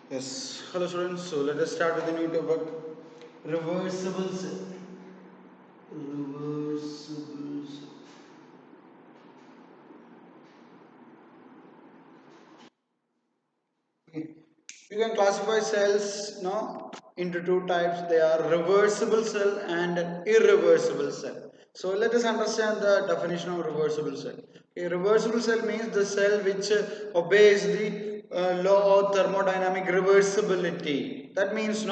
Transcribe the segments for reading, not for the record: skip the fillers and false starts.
Yes, hello students. So let us start with the new topic, reversible cell. Reversible cell. Okay. You can classify cells into two types. They are reversible cell and irreversible cell. So let us understand the definition of reversible cell. A reversible cell means the cell which obeys the law of thermodynamic reversibility. That means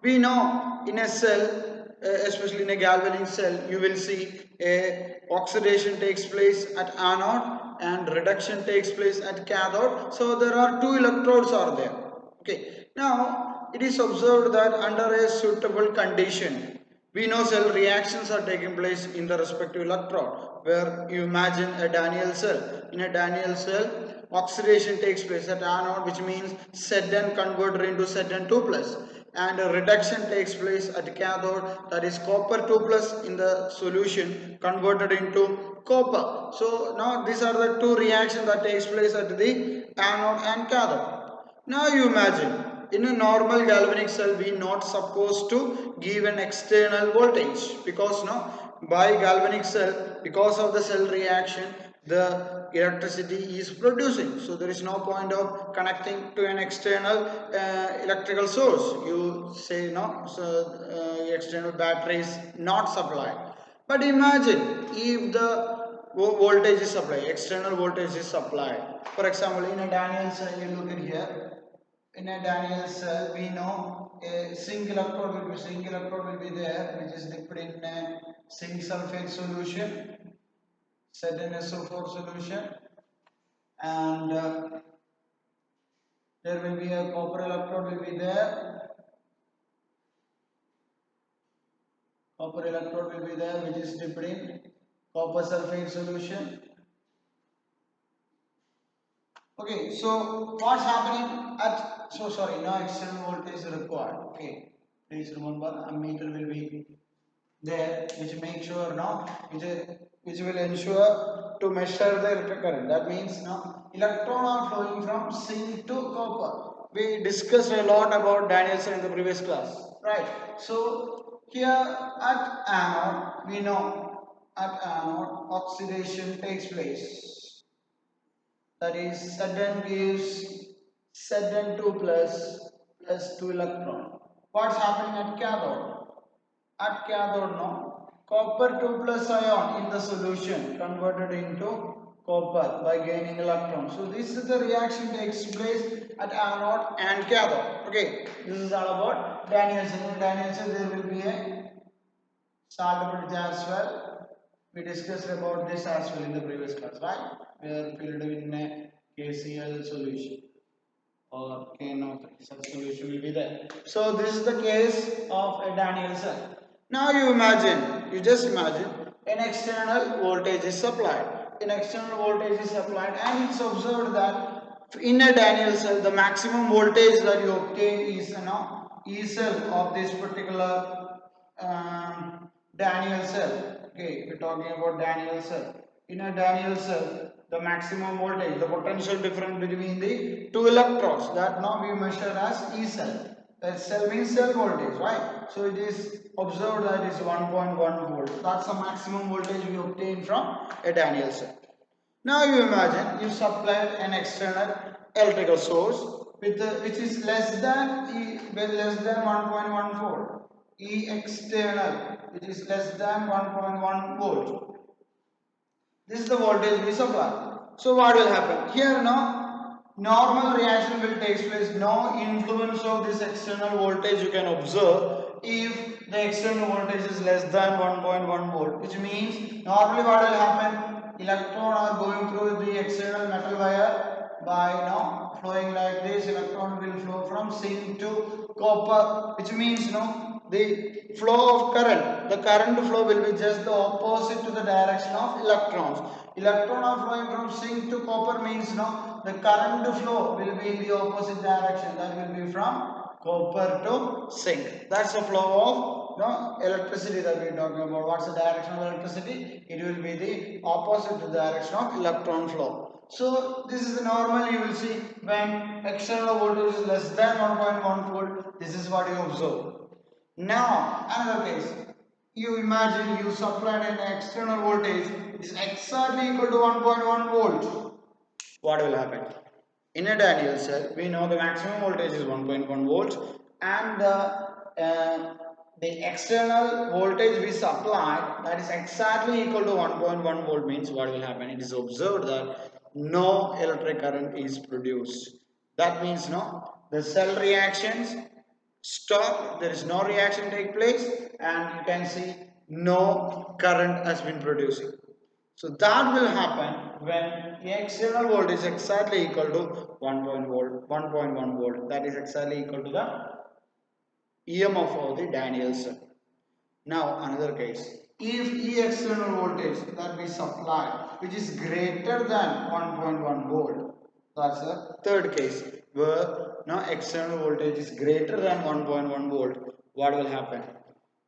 we know in a cell, especially in a galvanic cell, you will see a oxidation takes place at anode and reduction takes place at cathode. So there are two electrodes are there. Okay, now it is observed that under a suitable condition, we know cell reactions are taking place in the respective electrode. Where you imagine a Daniel cell. In a Daniel cell, oxidation takes place at anode, which means Zn converted into Zn2 plus, and a reduction takes place at cathode, that is copper 2 plus in the solution converted into copper. So now these are the two reactions that takes place at the anode and cathode. Now you imagine, in a normal galvanic cell we not supposed to give an external voltage, because by galvanic cell, because of the cell reaction, the electricity is producing. So there is no point of connecting to an external electrical source. You say no, so external battery is not supplied. But imagine if the voltage is supplied, external voltage is supplied. For example, in a Daniel cell, you look at here. In a Daniel cell, we know a zinc electrode will be there, which is dipped in a zinc sulfate solution, ZnSO4 solution, and there will be a copper electrode will be there. Copper electrode will be there, which is dipped in copper sulfate solution. Okay, so what's happening at, so sorry, no external voltage is required. Okay, please remember ammeter will be there, which make sure which will ensure to measure the electric current. That means electron are flowing from zinc to copper. We discussed a lot about Daniel cell in the previous class, right? So here at anode, we know at anode oxidation takes place. That is, Zn gives Zn2 plus 2 electron. What's happening at cathode? At cathode, copper 2 plus ion in the solution converted into copper by gaining electrons. So this is the reaction takes place at anode and cathode. Okay, this is all about Danielson. In Danielson there will be a salt bridge as well. We discussed about this as well in the previous class, right? We are filled in a KCl solution or KNO3. Such solution will be there. So this is the case of a Daniel cell. Now you just imagine an external voltage is supplied. An external voltage is supplied, and it's observed that in a Daniel cell, the maximum voltage that you obtain is E cell of this particular Daniel cell. Okay, we're talking about Daniel cell. In a Daniel cell, the maximum voltage, the potential difference between the two electrodes, that now we measure as E cell. That cell means cell voltage, right? So it is observed that it is 1.1 volt. That's the maximum voltage we obtain from a Daniel cell. Now you imagine you supplied an external electrical source with which is less than 1.1 volt. E external, which is less than 1.1 volt. This is the voltage we supply. So what will happen? Here now, normal reaction will take place. No influence of this external voltage you can observe if the external voltage is less than 1.1 volt. Which means normally what will happen? Electron are going through the external metal wire by flowing like this. Electron will flow from zinc to copper, which means the flow of current, the current flow will be just the opposite to the direction of electrons. Electron are flowing from zinc to copper means the current flow will be in the opposite direction. That will be from copper to zinc. That's the flow of electricity that we are talking about. What's the direction of electricity? It will be the opposite to the direction of electron flow. So this is the normal you will see when external voltage is less than 1.1 volt. This is what you observe. Now another case. You imagine you supplied an external voltage is exactly equal to 1.1 volt. What will happen? In a Daniel cell, we know the maximum voltage is 1.1 volts and the external voltage we supplied that is exactly equal to 1.1 volt means what will happen? It is observed that no electric current is produced. That means no, the cell reactions stop, there is no reaction take place and you can see no current has been producing. So that will happen when the external voltage is exactly equal to 1.1 volt. That is exactly equal to the EMF of the Daniel cell. Now another case. If E external voltage that we supply which is greater than 1.1 volt, that's the third case where now external voltage is greater than 1.1 volt. What will happen?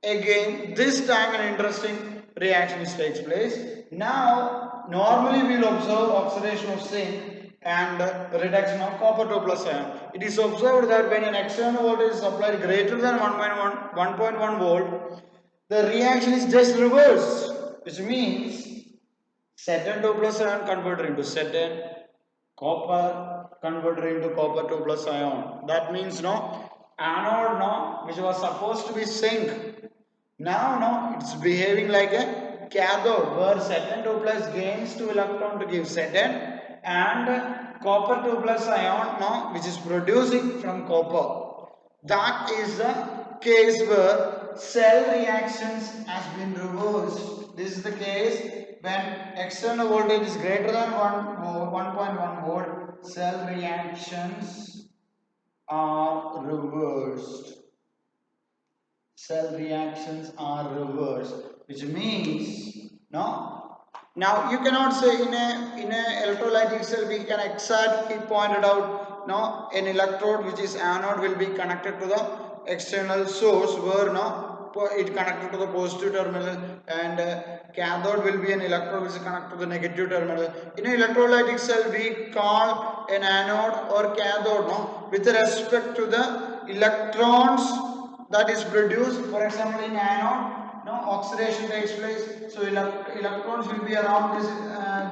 Again, this time an interesting reaction takes place. Now, normally we will observe oxidation of zinc and reduction of copper 2 plus ion. It is observed that when an external voltage is applied greater than 1.1 volt, the reaction is just reversed, which means Saturn 2 plus ion converted into Saturn, copper converted into copper 2 plus ion. That means no anode no which was supposed to be zinc. Now no it's behaving like a cathode where Saturn 2 plus gains 2 electron to give Saturn and copper 2 plus ion no which is producing from copper. That is the case where cell reactions has been reversed. This is the case when external voltage is greater than 1.1 volt, cell reactions are reversed. Cell reactions are reversed, which means no. Now you cannot say in a electrolytic cell we can exactly point it out. No, an electrode which is anode will be connected to the external source where no it connected to the positive terminal and cathode will be an electrode which is connected to the negative terminal. In an electrolytic cell we call an anode or cathode no with respect to the electrons that is produced. For example, in anode no oxidation takes place, so electrons will be around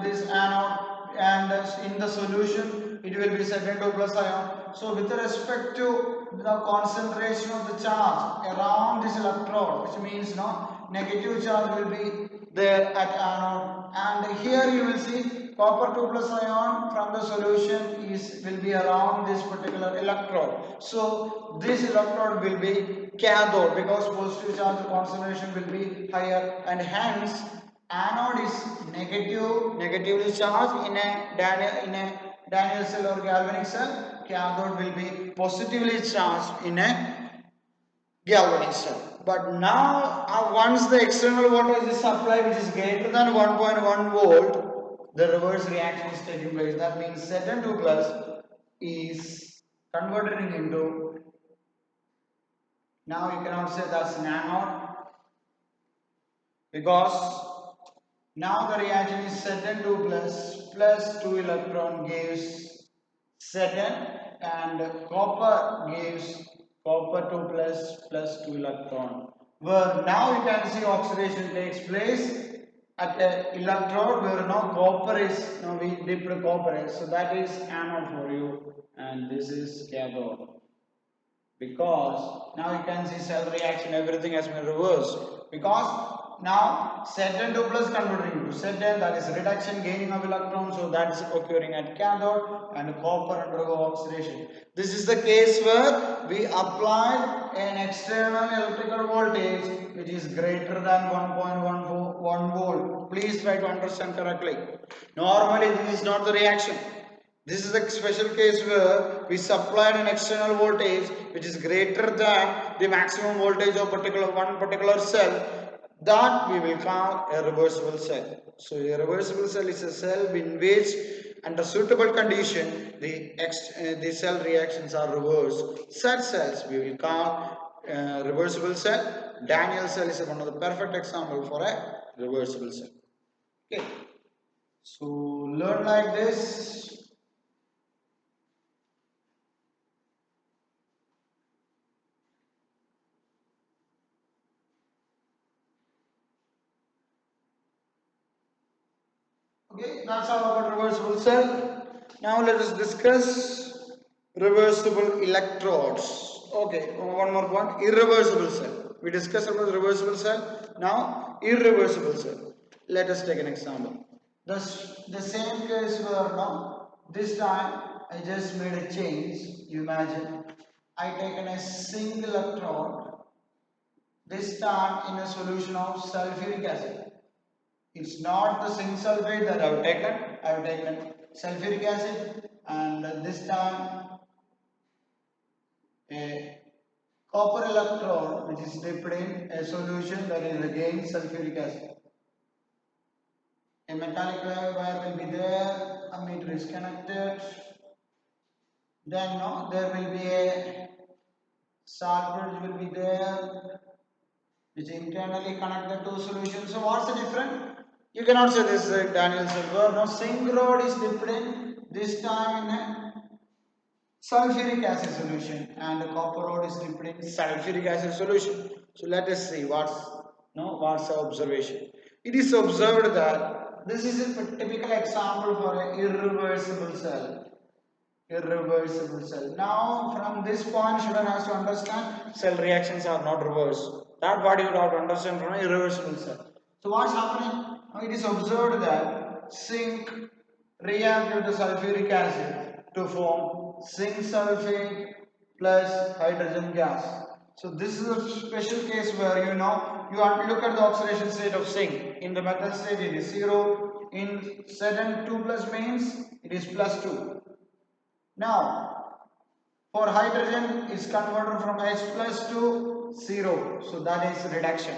this anode and in the solution it will be Zn2 plus ion. So with respect to the concentration of the charge around this electrode, which means no negative charge will be there at anode, and here you will see copper 2 plus ion from the solution will be around this particular electrode. So this electrode will be cathode because positive charge concentration will be higher and hence anode is negatively charged in a Daniel cell or galvanic cell. Cathode will be positively charged in a galvanic cell. But now once the external voltage is supplied which is greater than 1.1 volt, the reverse reaction is taking place. That means Zn2 plus is converting into, now you cannot say that's an anode because now the reaction is Zn2 plus 2 electron gives Zn and copper gives copper 2 plus 2 electron. Where now you can see oxidation takes place at the electrode where now copper is, now we dipped copper is, so that is anode for you and this is cathode. Because now you can see cell reaction everything has been reversed because now Zn2 plus converting into Zn, that is reduction gaining of electrons, so that is occurring at cathode and copper undergo oxidation. This is the case where we applied an external electrical voltage which is greater than 1.1 volt. Please try to understand correctly. Normally this is not the reaction. This is a special case where we supplied an external voltage which is greater than the maximum voltage of one particular cell, that we will call a reversible cell. So a reversible cell is a cell in which under suitable condition the cell reactions are reversed. Such cells we will call reversible cell. Daniel cell is one of the perfect example for a reversible cell. Okay. So learn like this. Okay, that's all about reversible cell. Now let us discuss reversible electrodes. Okay, one more point, irreversible cell. We discussed about reversible cell. Now irreversible cell. Let us take an example. The same case where now this time I just made a change. You imagine I taken a single electrode. This time in a solution of sulfuric acid. It's not the zinc sulfate that I have taken. I have taken sulfuric acid, and this time a copper electrode which is dipped in a solution that is again sulfuric acid. A metallic wire will be there, a meter is connected. Then no, there will be a salt bridge will be there which internally connect the two solutions. So what's the difference? You cannot say this is Daniel silver. No, zinc rod is dipped in this time in a sulfuric acid solution and the copper rod is dipped in sulfuric acid solution. So let us see what's the observation. It is observed that this is a typical example for an irreversible cell. Irreversible cell. Now from this point student has to understand cell reactions are not reversed. That what you have to understand from irreversible cell. So what's happening? Now it is observed that zinc react with the sulfuric acid to form zinc sulfate plus hydrogen gas. So this is a special case where you have to look at the oxidation state of zinc. In the metal state it is 0. In certain 2 plus means it is plus 2. Now, for hydrogen is converted from H plus to 0. So that is reduction.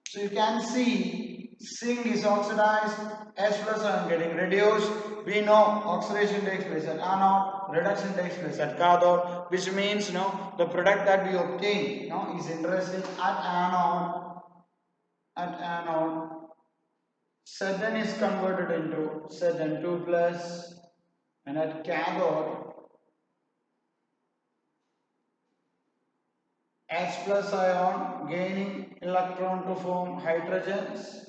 So you can see zinc is oxidized, H plus ion getting reduced. We know oxidation takes place at anode, reduction takes place at cathode, which means the product that we obtain is interesting at anode. At anode, Zn is converted into Zn2 plus, and at cathode H plus ion gaining electron to form hydrogens.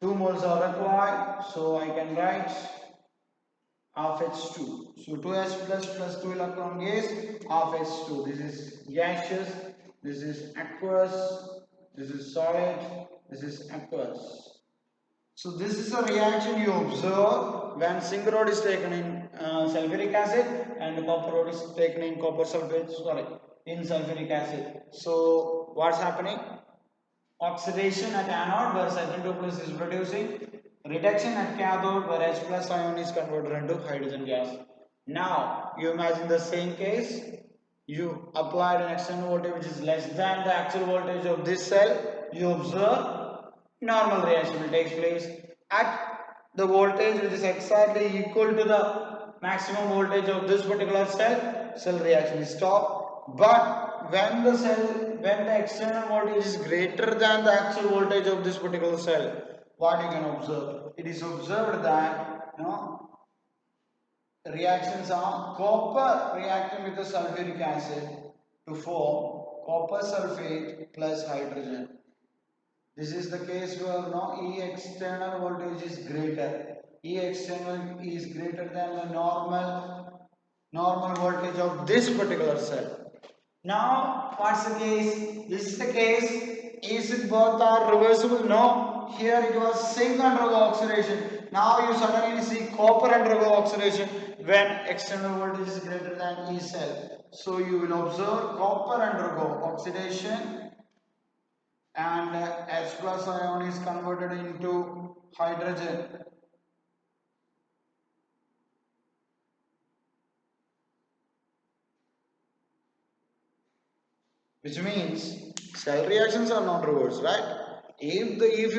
2 moles are required, so I can write half H2. So 2H plus 2 electron gas, half H2. This is gaseous, this is aqueous, this is solid, this is aqueous. So this is a reaction you observe when zinc rod is taken in sulfuric acid and copper rod is taken in in sulfuric acid. So what's happening? Oxidation at anode where Zn2 plus is producing, reduction at cathode where H plus ion is converted into hydrogen gas. Now you imagine the same case. You applied an external voltage which is less than the actual voltage of this cell. You observe normal reaction will take place at the voltage which is exactly equal to the maximum voltage of this particular cell reaction is stopped. But when the external voltage is greater than the actual voltage of this particular cell, what you can observe? It is observed that reactions are copper reacting with the sulfuric acid to form copper sulfate plus hydrogen. This is the case where E external voltage is greater. E external is greater than the normal voltage of this particular cell. Now, what's the case? This is the case. Is it both are reversible? No. Here it was zinc undergo oxidation. Now you suddenly see copper undergo oxidation when external voltage is greater than E cell. So you will observe copper undergo oxidation and H plus ion is converted into hydrogen. Which means cell reactions are not reversed, right? If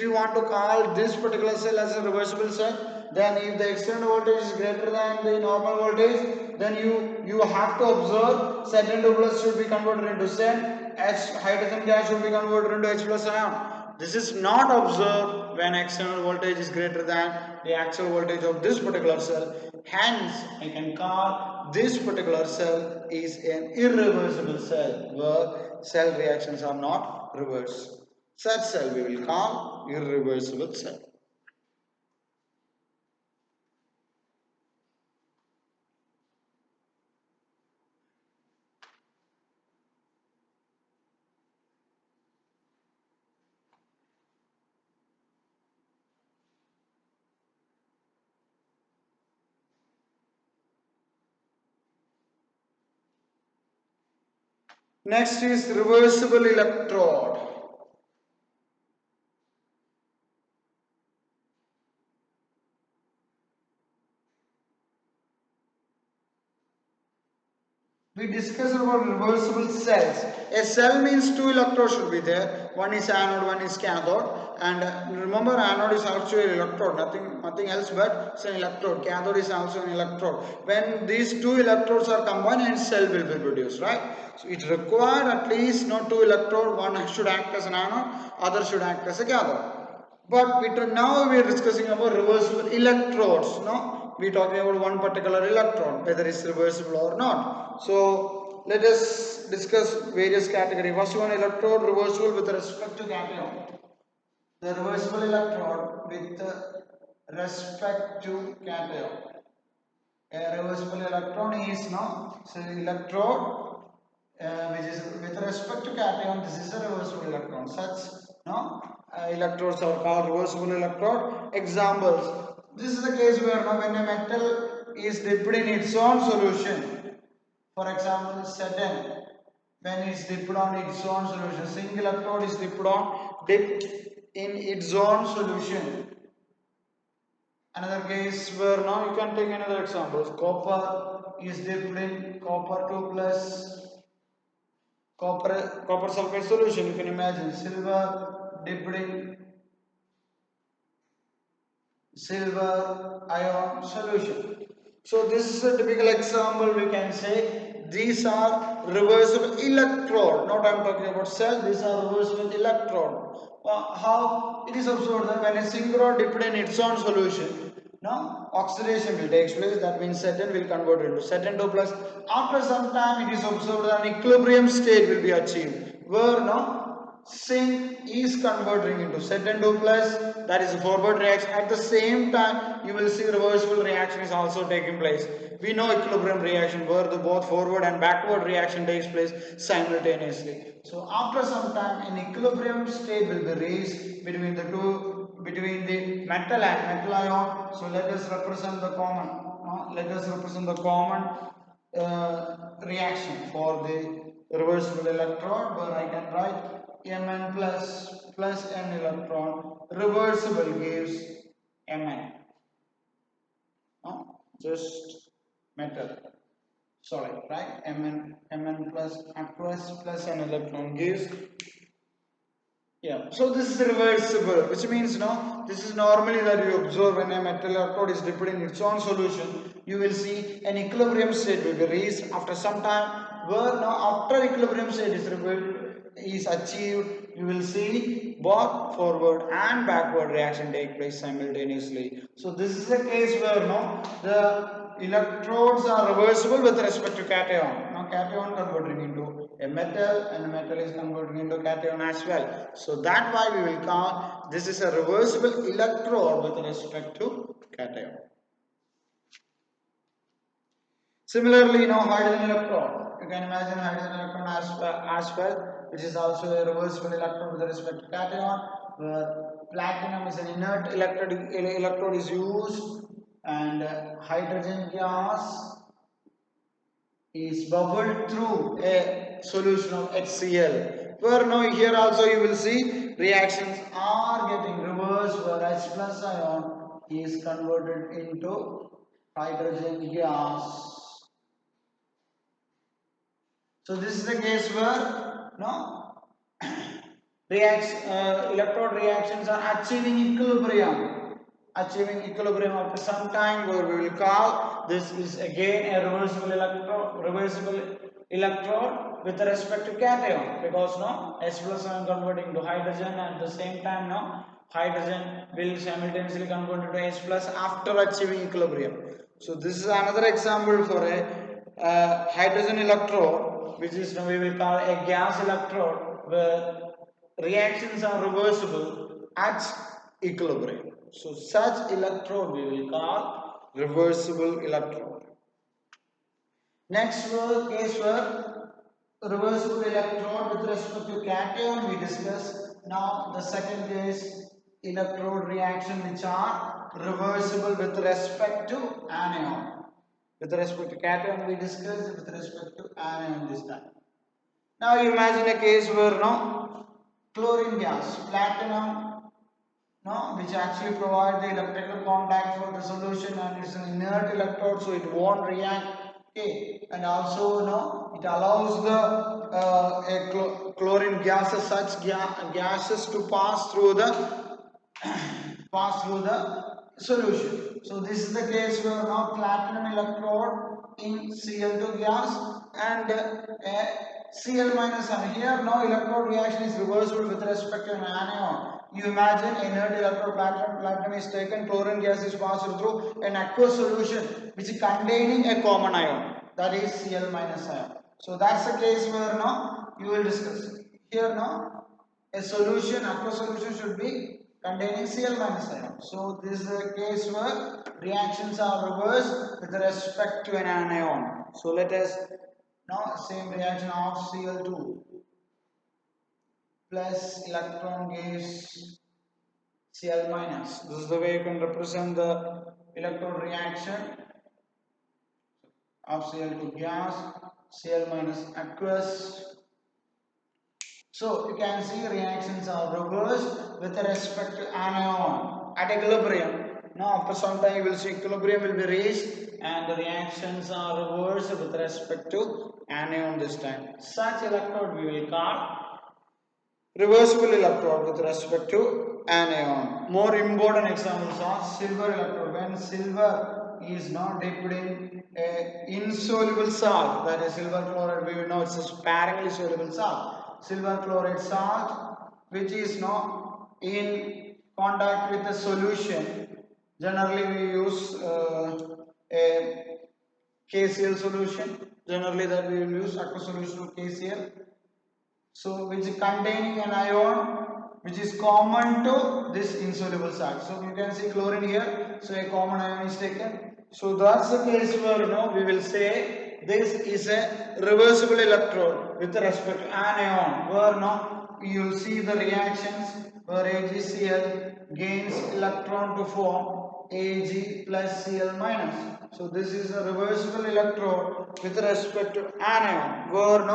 you want to call this particular cell as a reversible cell, then if the external voltage is greater than the normal voltage, then you have to observe Zn2 plus should be converted into Zn, H hydrogen gas should be converted into H plus ion. This is not observed when external voltage is greater than the actual voltage of this particular cell. Hence, I can call this particular cell is an irreversible cell where cell reactions are not reversed. Such cell we will call irreversible cell. Next is reversible electrode. We discussed about reversible cells. A cell means two electrodes should be there. One is anode, one is cathode. And remember, anode is also an electrode, nothing else but it's an electrode. Cathode is also an electrode. When these two electrodes are combined, a cell will be produced, right? So it required at least not two electrodes. One should act as an anode, other should act as a cathode. But now we are discussing about reversible electrodes. No, we are talking about one particular electrode, whether it's reversible or not. So let us discuss various categories. First one, electrode reversible with respect to cation. The reversible electrode with respect to cation. A reversible electron is no, so electrode which is with respect to cation. This is a reversible electron. Such no electrodes are called reversible electrode. Examples. This is the case where no, when a metal is dipped in its own solution. For example, Saturn, when it's dipped on its own solution, single electrode is dipped in its own solution. Another case where now you can take another example. Copper is dipped in copper 2 plus copper sulfate solution. You can imagine silver dipped in silver ion solution. So this is a typical example. We can say these are reversible electrode. Not I am talking about cell. These are reversible electrode. How it is observed that when a synchro dipped in its own solution, no oxidation will take place. That means Saturn will convert into Saturn 2 plus. After some time, it is observed that an equilibrium state will be achieved, where no zinc is converting into Saturn 2 plus, that is a forward reaction. At the same time, you will see reversible reaction is also taking place. We know equilibrium reaction where the both forward and backward reaction takes place simultaneously. So after some time, an equilibrium state will be reached between the metal and metal ion. So let us represent the common reaction for the reversible electrode, where I can write Mn plus n electron. Reversible gives Mn. No? Just metal solid, right? Mn plus aqueous plus n electron gives. Yeah, so this is reversible, which means no, this is normally that you observe when a metal electrode is dipped in its own solution. You will see an equilibrium state will be reached after some time, where now after equilibrium state is achieved, you will see both forward and backward reaction take place simultaneously. So this is a case where no, the electrodes are reversible with respect to cation. Now cation converting into a metal and metal is converting into cation as well. So that why we will call this is a reversible electrode with respect to cation. Similarly, hydrogen electrode. You can imagine hydrogen electron as well, which is also a reversible electrode with respect to cation, where platinum is an inert electrode is used, and hydrogen gas is bubbled through a solution of HCl. Where now here also you will see reactions are getting reversed, where H plus ion is converted into hydrogen gas. So this is the case where electrode reactions are achieving equilibrium. After some time, where we will call this is again a reversible electrode with respect to cation, because no H plus ion converting to hydrogen, and at the same time no hydrogen will simultaneously convert to H plus after achieving equilibrium. So this is another example for a hydrogen electrode, which is now we will call a gas electrode, where reactions are reversible at equilibrium. So such electrode we will call reversible electrode. Next case for reversible electrode with respect to cation we discussed. Now the second case, electrode reaction which are reversible with respect to anion. With respect to cation we discussed, with respect to anion this time. Now imagine a case where no chlorine gas, platinum, no, which actually provide the electrical contact for the solution, and it's an inert electrode, so it won't react. Okay, and also no, it allows the chlorine gases, such gases to pass through the solution. So this is the case where now platinum electrode in Cl2 gas and Cl minus ion. Here now electrode reaction is reversible with respect to an anion. You imagine inert electrode platinum is taken, chlorine gas is passed through an aqueous solution which is containing a common ion, that is Cl minus ion. So that's the case where now you will discuss. Here now a solution, aqueous solution should be containing Cl minus ion. So this is a case where reactions are reversed with respect to an anion. So let us now same reaction of Cl2 plus electron gives Cl minus. This is the way you can represent the electrode reaction of Cl2 gas, Cl minus aqueous. So you can see reactions are reversed with respect to anion at equilibrium. Now after some time you will see equilibrium will be reached and the reactions are reversed with respect to anion this time. Such electrode we will call reversible electrode with respect to anion. More important examples are silver electrode. When silver is not dipped in a insoluble salt, that is silver chloride, we will know it's a sparingly soluble salt. Silver chloride salt, which is not in contact with the solution. Generally we use a KCl solution. Generally that we will use aqueous solution of KCl. So which is containing an ion which is common to this insoluble salt. So you can see chlorine here. So a common ion is taken. So that's the case where we will say this is a reversible electrode with respect to anion, where you will see the reactions where AgCl gains electron to form Ag plus Cl minus. So this is a reversible electrode with respect to anion, where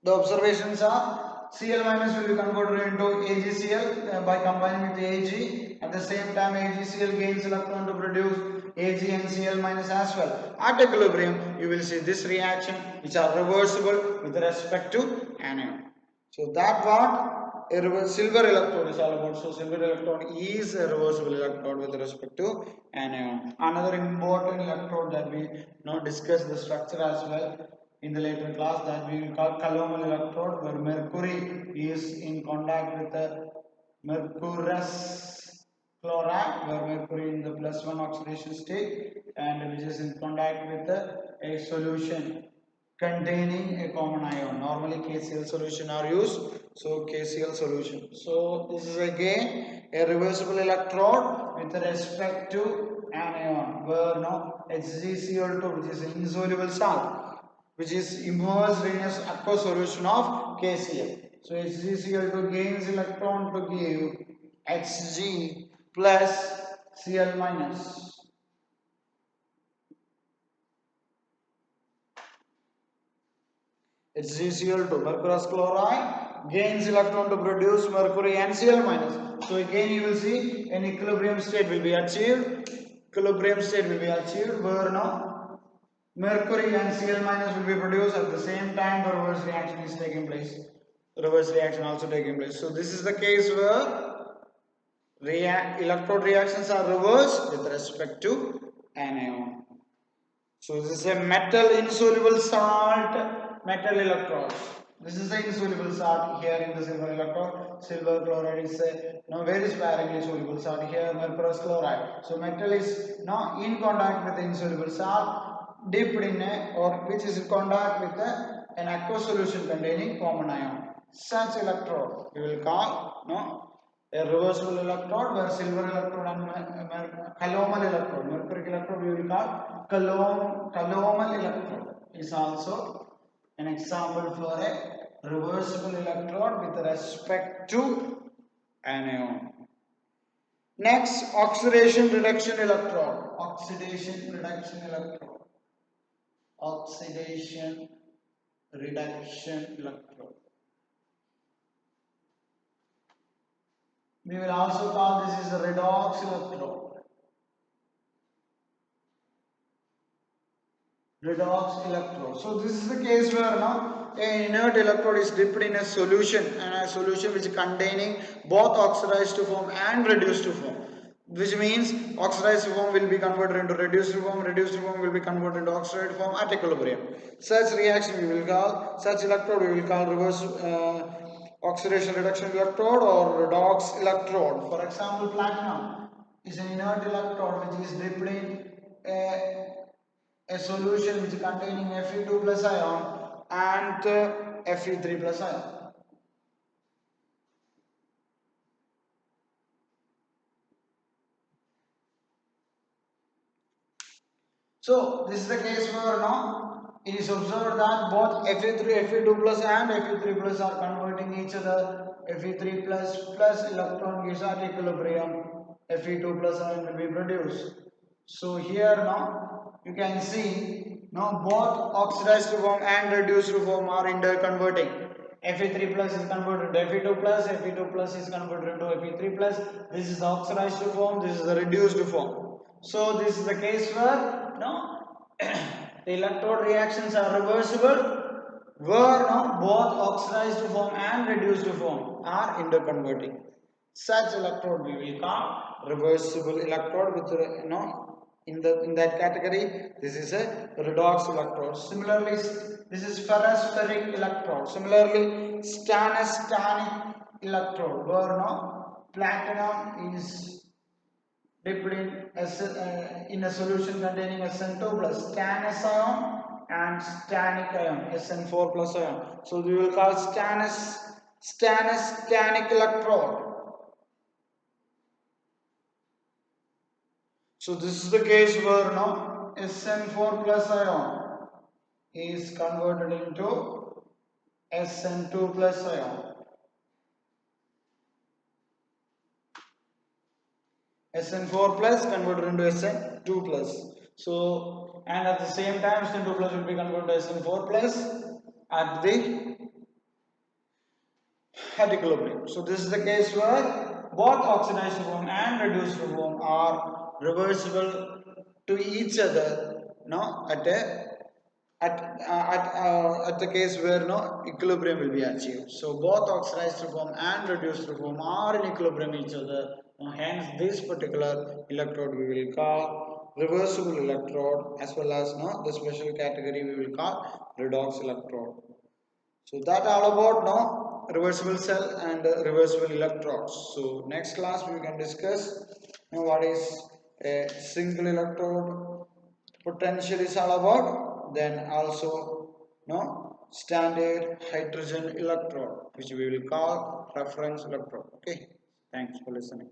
the observations are Cl minus will be converted into AgCl by combining with Ag. At the same time, AgCl gains electron to produce Ag and Cl minus as well. At equilibrium, you will see this reaction which are reversible with respect to anion. So that what a silver electrode is all about. So silver electrode is a reversible electrode with respect to anion. Another important electrode that we now discuss the structure as well in the later class, that we will call Coulomb electrode, where mercury is in contact with the mercurous chloride, where mercury in the +1 oxidation state, and which is in contact with a solution containing a common ion. Normally KCl solution are used, so KCl solution. So this is again a reversible electrode with respect to anion, where HgCl2, which is an insoluble salt, which is immersed in an aqueous solution of KCl. So HgCl2 gains electron to give Hg plus Cl minus. HgCl2, mercurous chloride, gains electron to produce mercury and Cl minus. So again you will see an equilibrium state will be achieved. Equilibrium state will be achieved where mercury and Cl minus will be produced at the same time the reverse reaction is taking place. Reverse reaction also taking place. So this is the case where electrode reactions are reversed with respect to anion. So this is a metal insoluble salt, metal electrodes. This is the insoluble salt here in the silver electrode. Silver chloride is a very sparingly soluble salt here, mercurous chloride. So metal is now in contact with the insoluble salt, dipped in a, or which is in contact with an aqueous solution containing common ion. Such electrode we will call a reversible electrode, where silver electrode and calomal electrode, mercury electrode we will call calomal electrode, is also an example for a reversible electrode with respect to anion. Next, oxidation reduction electrode. Oxidation reduction electrode. Oxidation reduction electrode. We will also call this is a redox electrode. Redox electrode. So this is the case where now an inert electrode is dipped in a solution, and a solution which is containing both oxidized form and reduced form. Which means oxidized form will be converted into reduced form will be converted into oxidized form at equilibrium. Such reaction we will call, such electrode we will call reverse oxidation reduction electrode or redox electrode. For example, platinum is an inert electrode which is dipped in a solution which is containing Fe2 plus ion and Fe3 plus ion. So this is the case where now it is observed that both Fe3, Fe2 plus and Fe3 plus are converting each other. Fe3 plus electron gives at equilibrium. Fe2 plus ion will be produced. So here now you can see now both oxidized form and reduced form are interconverting. Fe3 plus is converted into Fe2 plus is converted into Fe3 plus. This is the oxidized form, this is the reduced form. So this is the case where the electrode reactions are reversible, where both oxidized form and reduced form are interconverting. Such electrode we will call reversible electrode with in that category this is a redox electrode. Similarly, this is ferrospheric electrode. Similarly, stannous-stanic electrode, where platinum is dipped in a solution containing SN2 plus stannous ion and stannic ion, SN4 plus ion. So we will call stannous-stanic electrode. So this is the case where SN4 plus ion is converted into SN2 plus ion. SN4 plus converted into SN2 plus. So, and at the same time SN2 plus will be converted to SN4 plus at equilibrium. So this is the case where both oxidized form and reduced form are reversible to each other at the case where equilibrium will be achieved. So both oxidized form and reduced form are in equilibrium each other. Hence this particular electrode we will call reversible electrode, as well as the special category we will call redox electrode. So that all about reversible cell and reversible electrodes. So next class we can discuss what is a single electrode potential is all about. Then also standard hydrogen electrode, which we will call reference electrode. Okay, thanks for listening.